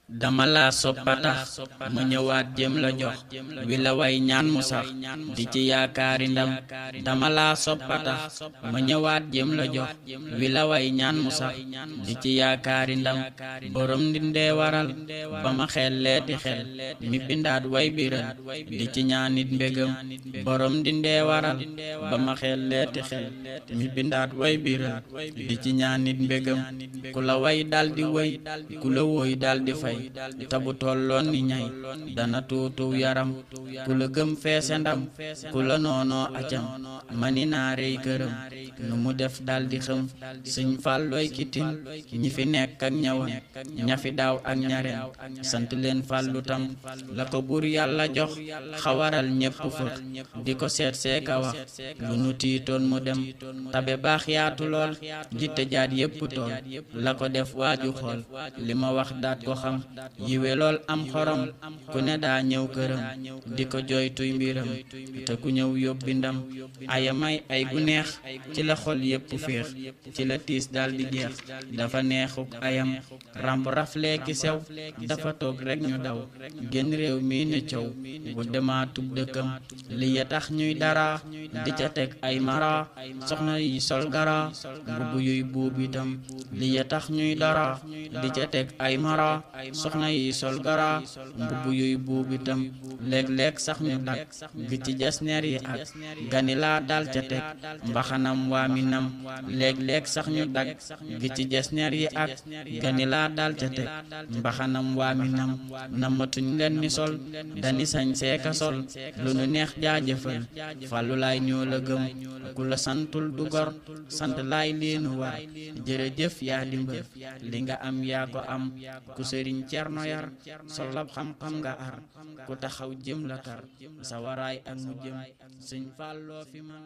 dama la soppatax ma ñëwaat jëm la jox wi la way ñaan mu sax di ci yaakaari ndam dama la soppatax ma ñëwaat jëm la jox wi la way ñaan mu sax di ci yaakaari ndam borom ndindee waral ba ma xel leeti xel mi bindaat way biral di ci ñaanit mbégam borom ndindee waral ba ma xel leeti xel mi bindaat way biral di ci ñaanit mbégam ku la way daldi way ku la woy daldi fay tabu tolloon ni ñay dana tuutu yaram ku la gëm feese ndam ku la noonoo acam mani naa rey këram nu mu def daldi xëm Sëñ Fàllooy kitim ñi fi nekk ak ñëwam ña fi daaw ak ñarem sant leen fàllu tam la ko buur yàlla jox xawaral ñépp fëx di ko seet seeka wax lu nu tiitoon mu dem tabe baax yaatu lool jitte jaat yépp tool la ko def waaju xool li ma wax daat ko xam yiwe lool am xorom ku ne daa ñëw këram di ko jooytuy mbiram te ku ñëw yóbbi ndam ayamay ay gu neex ci la xol yépp féex ci la tiis daldi jeex dafa neexuk ayam ramb raflee ki sew dafa toog rekk ñu daw génn réew mi ne coow bu demaatub dëkkam li ya tax ñuy dara di ca teg ay mara soxna yi sol gara mbubb yuy buub itam li ya tax ñuy dara di ca teg ay mara soxna yi sol gara mbubb yuy buub itam léeg-léeg sax ñu dak gi ci jasneer yi ak gani laa dal ca teg mbaxanam waaminam léeg-léeg sax ñu dak gi ci jasneer yi ak gani laa dal ca teg mbaxanam waaminam namatuñ leen ni sol dani sañ seeka sol lu nu neex jaajëfal Fàllu laay ñoo la gëm ku la santul du gor sant laay leenu war jërëjëf yaa dimbal li nga am yaa ko am ku sëriñ Cerno yar solab xam-xam nga ar ku taxaw jëm la tar sa waraay ak mu jëm Sëñ Fàlloo fi man